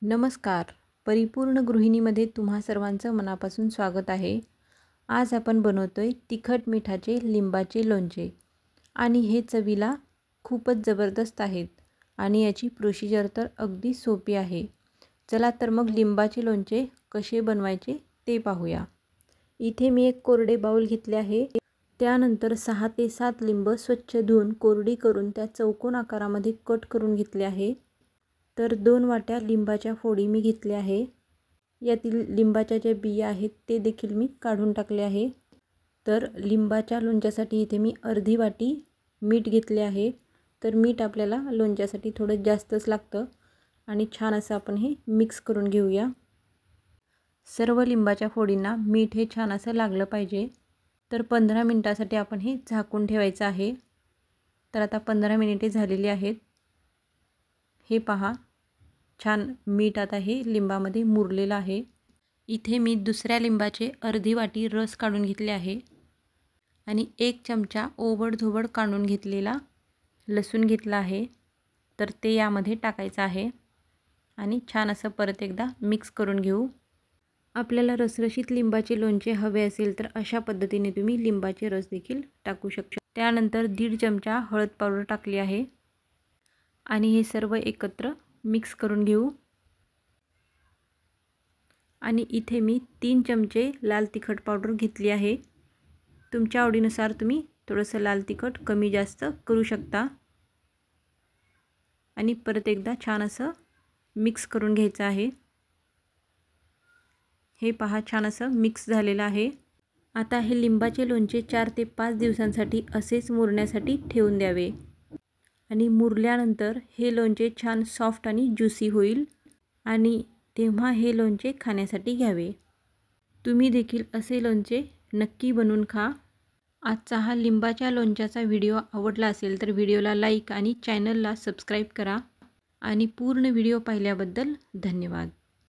नमस्कार. परिपूर्ण गृहिणीमध्ये तुम्हा सर्वांचं मनापासून स्वागत आहे. आज आपण बनवतोय तिखट मिठाचे लिंबाचे लोणचे आणि हे चवीला खूपच जबरदस्त आहेत आणि याची प्रोसिजर तर अगदी सोपी आहे. चला तर मग लिंबाचे लोणचे कसे बनवायचे ते पाहूया. इथे मी एक कोरडे बाउल घेतले आहे. त्यानंतर 6 ते 7 लिंब स्वच्छ धुवून कोरडी करून त्या चौकोन आकारामध्ये कट करून घेतले आहे. तर 2 वाट्या लिंबाच्या फोडी मी घेतल्या आहे. यातील लिंबाच्या ज्या बिया आहेत ते देखील मी काढून टाकले आहे. तर लिंबाच्या लोणच्यासाठी इथे मी अर्धी वाटी मीठ घेतले आहे. तर मीठ आपल्याला लोणच्यासाठी थोडं जास्तच लागतं आणि छान असं आपण हे मिक्स करून घेऊया. सर्व लिंबाच्या फोडींना मीठ हे छान असं लागलं पाहिजे. तर 15 मिनिटासाठी आपण हे झाकून ठेवायचं आहे. तर आता 15 मिनिटे झालेली आहेत. हे पहा, छान मीठ आता हे लिंबामध्ये मुरलेलं आहे. इथे मी दुसऱ्या लिंबाचे अर्धी वाटी रस काढून घेतले आहे आणि 1 चमचा ओबडधोबड काढून घेतलेला लसूण घेतला आहे. तर ते यामध्ये टाकायचं आहे आणि छान असं परत एकदा मिक्स करून घेऊ. आपल्याला रसरशीत लिंबाचे लोणचे हवे असेल तर अशा पद्धतीने तुम्ही लिंबाचे रस देखील टाकू शकता. त्यानंतर 1.5 चमचा हळद पावडर टाकली आहे आणि हे सर्व एकत्र मिक्स करून घेऊ. आणि इथे मी 3 चमचे लाल तिखट पावडर घेतली आहे. तुमच्या आवडीनुसार तुम्ही थोडंसं लाल तिखट कमी जास्त करू शकता. आणि परत एकदा छान असं मिक्स करून घ्यायचं आहे. हे पहा, छान असं मिक्स झालेलं आहे. आता हे लिंबाचे लोणचे 4 ते 5 दिवसांसाठी असेच मुरण्यासाठी ठेवून द्यावे आणि मुरल्यानंतर हे लोणचे छान सॉफ्ट आणि ज्युसी होईल आणि तेव्हा हे लोणचे खाण्यासाठी घ्यावे. तुम्ही देखील असे लोणचे नक्की बनवून खा. आजचा हा लिंबाच्या लोणच्याचा व्हिडिओ आवडला असेल तर व्हिडिओला लाईक आणि चॅनलला सबस्क्राईब करा आणि पूर्ण व्हिडिओ पाहिल्याबद्दल धन्यवाद.